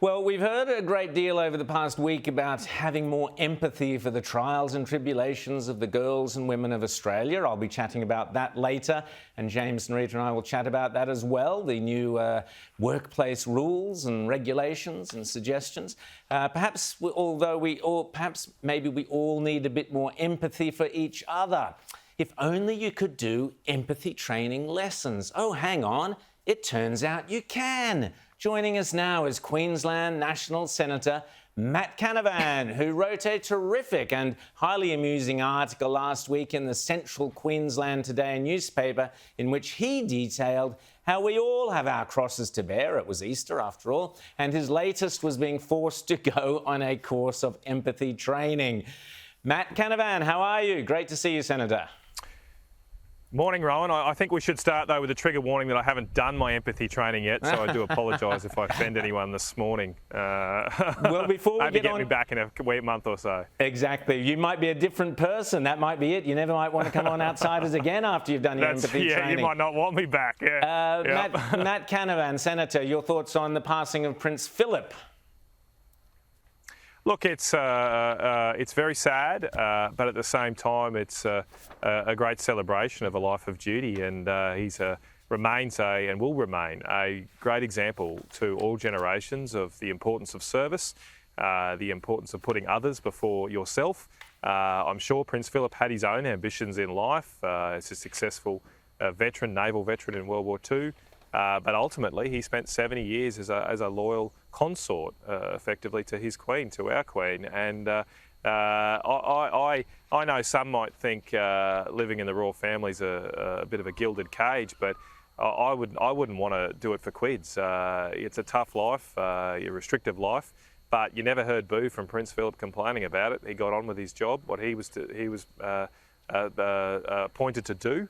Well, we've heard a great deal over the past week about having more empathy for the trials and tribulations of the girls and women of Australia. I'll be chatting about that later, and James and Rita and I will chat about that as well, the new workplace rules and regulations and suggestions. Perhaps maybe we all need a bit more empathy for each other. If only you could do empathy training lessons. Oh, hang on, it turns out you can. Joining us now is Queensland National Senator Matt Canavan, who wrote a terrific and highly amusing article last week in the Central Queensland Today newspaper, in which he detailed how we all have our crosses to bear. It was Easter, after all, and his latest was being forced to go on a course of empathy training. Matt Canavan, how are you? Great to see you, Senator. Morning, Rowan. I think we should start, though, with a trigger warning that I haven't done my empathy training yet, so I do apologise if I offend anyone this morning. Well, before we get me back in a month or so. Exactly. You might be a different person. That might be it. You never might want to come on Outsiders again after you've done your empathy training. You might not want me back. Yeah. Matt Canavan, Senator, your thoughts on the passing of Prince Philip? Look, it's very sad, but at the same time, it's a great celebration of a life of duty, and he's remains and will remain a great example to all generations of the importance of service, the importance of putting others before yourself. I'm sure Prince Philip had his own ambitions in life as a successful naval veteran in World War II. But ultimately, he spent 70 years as a loyal consort, effectively, to his queen, to our queen. And I know some might think living in the royal family is a bit of a gilded cage, but I wouldn't want to do it for quids. It's a tough life, a restrictive life, but you never heard boo from Prince Philip complaining about it. He got on with his job, what he was appointed to do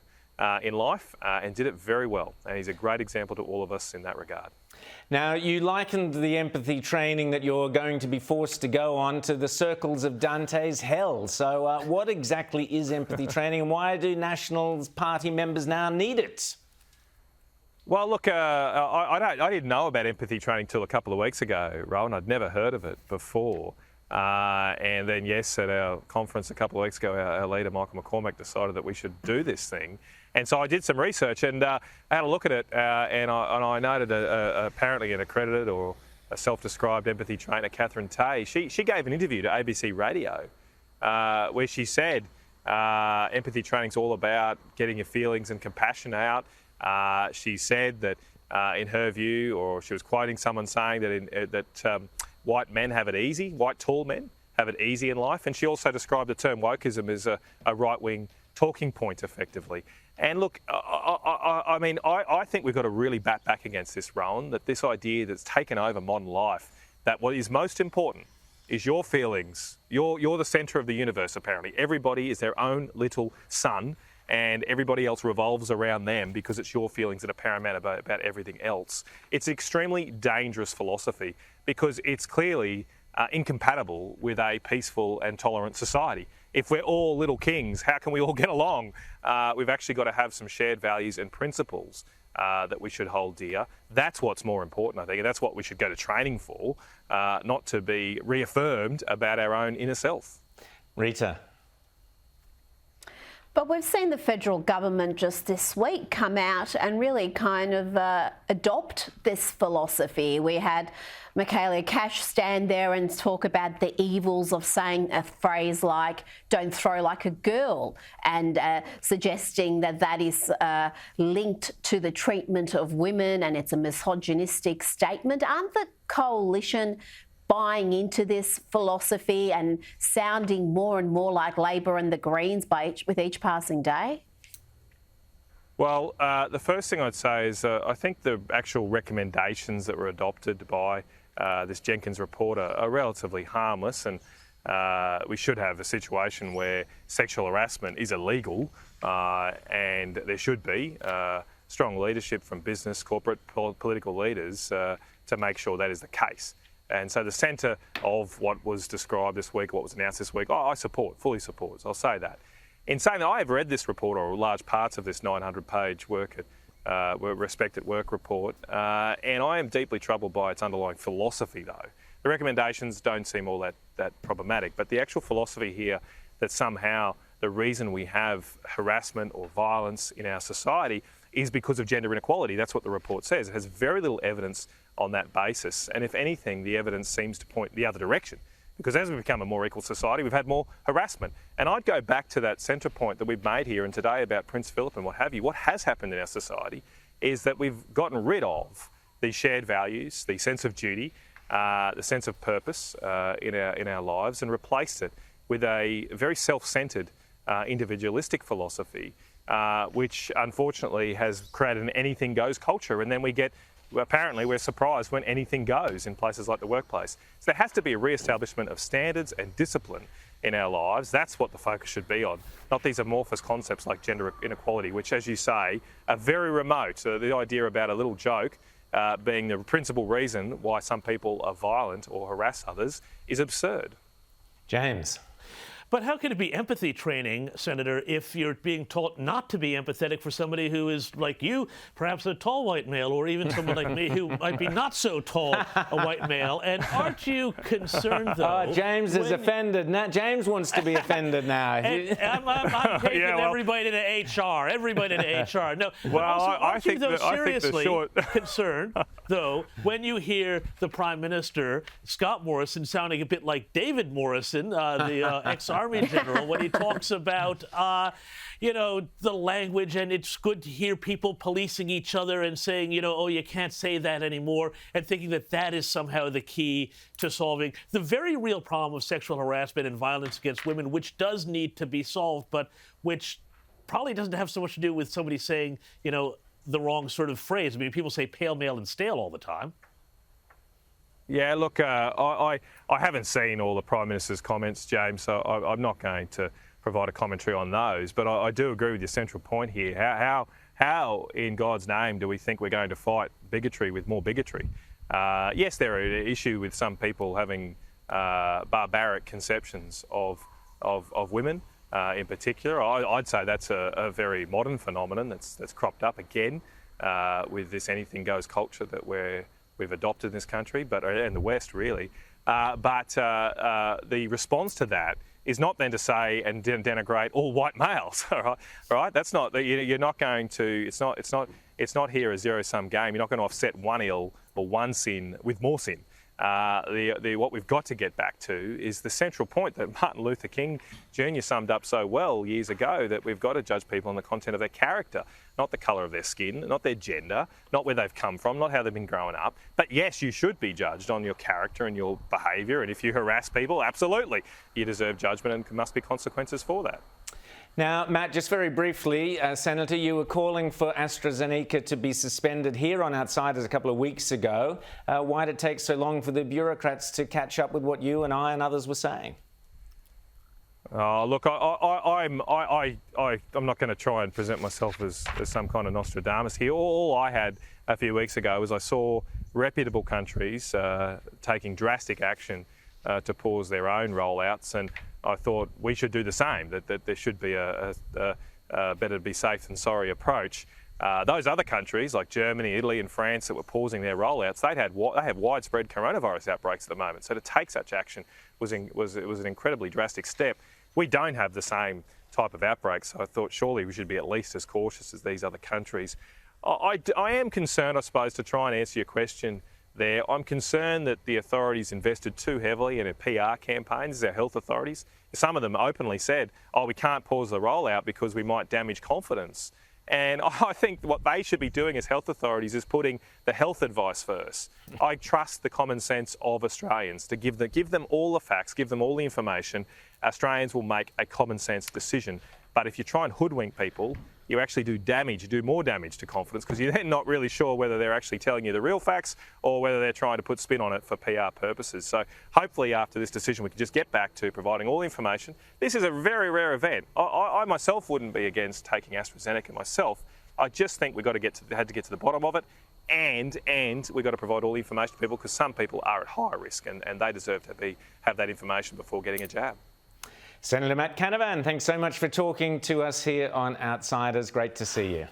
in life, and did it very well. And he's a great example to all of us in that regard. Now, you likened the empathy training that you're going to be forced to go on to the circles of Dante's hell. So what exactly is empathy training, and why do National Party members now need it? Well, look, I didn't know about empathy training till a couple of weeks ago, Rowan. I'd never heard of it before. And then, yes, at our conference a couple of weeks ago, our leader, Michael McCormack, decided that we should do this thing. And so I did some research and I had a look at it, and I noted apparently an accredited or a self-described empathy trainer, Catherine Tay. She gave an interview to ABC Radio where she said empathy training's all about getting your feelings and compassion out. She said that in her view, or she was quoting someone saying that white men have it easy, white tall men have it easy in life. And she also described the term wokeism as a right-wing talking point, effectively. And look, I think we've got to really bat back against this, Rowan, that this idea that's taken over modern life, that what is most important is your feelings. You're the centre of the universe, apparently. Everybody is their own little sun, and everybody else revolves around them because it's your feelings that are paramount about everything else. It's an extremely dangerous philosophy because it's clearly incompatible with a peaceful and tolerant society. If we're all little kings, how can we all get along? We've actually got to have some shared values and principles that we should hold dear. That's what's more important, I think, and that's what we should go to training for, not to be reaffirmed about our own inner self. Rita. But we've seen the federal government just this week come out and really kind of adopt this philosophy. We had Michaelia Cash stand there and talk about the evils of saying a phrase like, don't throw like a girl, and suggesting that that is linked to the treatment of women and it's a misogynistic statement. Aren't the coalition buying into this philosophy and sounding more and more like Labor and the Greens with each passing day? Well, the first thing I'd say is I think the actual recommendations that were adopted by this Jenkins report are relatively harmless, and we should have a situation where sexual harassment is illegal, and there should be strong leadership from business, corporate, political leaders to make sure that is the case. And so the centre of what was described this week, what was announced this week, I fully support. So I'll say that. In saying that, I have read this report, or large parts of this 900-page work Respect at Work report, and I am deeply troubled by its underlying philosophy, though. The recommendations don't seem all that problematic, but the actual philosophy here that somehow the reason we have harassment or violence in our society is because of gender inequality. That's what the report says. It has very little evidence on that basis, and if anything, the evidence seems to point the other direction. Because as we become a more equal society, we've had more harassment. And I'd go back to that centre point that we've made here and today about Prince Philip and what have you. What has happened in our society is that we've gotten rid of these shared values, the sense of duty, the sense of purpose in our lives, and replaced it with a very self-centred, individualistic philosophy, which unfortunately has created an anything goes culture. And then apparently we're surprised when anything goes in places like the workplace. So there has to be a re-establishment of standards and discipline in our lives. That's what the focus should be on, not these amorphous concepts like gender inequality, which, as you say, are very remote. The idea about a little joke being the principal reason why some people are violent or harass others is absurd. James. But how can it be empathy training, Senator, if you're being taught not to be empathetic for somebody who is like you, perhaps a tall white male, or even someone like me who might be not so tall a white male? And aren't you concerned, though? Oh, James is offended now. James wants to be offended now. I'm taking everybody to HR. Everybody to HR. No, well, aren't you, though, seriously short... concerned, though, when you hear the Prime Minister, Scott Morrison, sounding a bit like David Morrison, the ex-Army general, when he talks about, the language, and it's good to hear people policing each other and saying, oh, you can't say that anymore, and thinking that that is somehow the key to solving the very real problem of sexual harassment and violence against women, which does need to be solved, but which probably doesn't have so much to do with somebody saying, the wrong sort of phrase. I mean, people say pale, male, and stale all the time. Yeah, look, I haven't seen all the Prime Minister's comments, James, so I'm not going to provide a commentary on those. But I do agree with your central point here. How in God's name do we think we're going to fight bigotry with more bigotry? Yes, there are an issue with some people having barbaric conceptions of women in particular. I'd say that's a very modern phenomenon that's cropped up again with this anything goes culture that we've adopted in this country, but in the West, really. But the response to that is not then to say and denigrate all white males. All right. That's not. You're not going to. It's not here a zero-sum game. You're not going to offset one ill or one sin with more sin. What we've got to get back to is the central point that Martin Luther King Jr. summed up so well years ago, that we've got to judge people on the content of their character, not the colour of their skin, not their gender, not where they've come from, not how they've been growing up. But yes, you should be judged on your character and your behaviour, and if you harass people, absolutely, you deserve judgment and must be consequences for that. Now, Matt, just very briefly, Senator, you were calling for AstraZeneca to be suspended here on Outsiders a couple of weeks ago. Why did it take so long for the bureaucrats to catch up with what you and I and others were saying? Look, I'm not going to try and present myself as some kind of Nostradamus here. All I had a few weeks ago was I saw reputable countries taking drastic action to pause their own rollouts, and I thought we should do the same, that there should be a better be safe than sorry approach. Those other countries like Germany, Italy and France that were pausing their rollouts, they have widespread coronavirus outbreaks at the moment. So to take such action was an incredibly drastic step. We don't have the same type of outbreaks, so I thought surely we should be at least as cautious as these other countries. I am concerned, I suppose, to try and answer your question there. I'm concerned that the authorities invested too heavily in a PR campaigns, our health authorities. Some of them openly said, we can't pause the rollout because we might damage confidence. And I think what they should be doing as health authorities is putting the health advice first. I trust the common sense of Australians to give them all the facts, give them all the information. Australians will make a common sense decision. But if you try and hoodwink people, you actually do more damage to confidence, because you're then not really sure whether they're actually telling you the real facts or whether they're trying to put spin on it for PR purposes. So hopefully after this decision we can just get back to providing all the information. This is a very rare event. I myself wouldn't be against taking AstraZeneca myself. I just think we've got to had to get to the bottom of it, and we've got to provide all the information to people, because some people are at higher risk and they deserve to have that information before getting a jab. Senator Matt Canavan, thanks so much for talking to us here on Outsiders. Great to see you.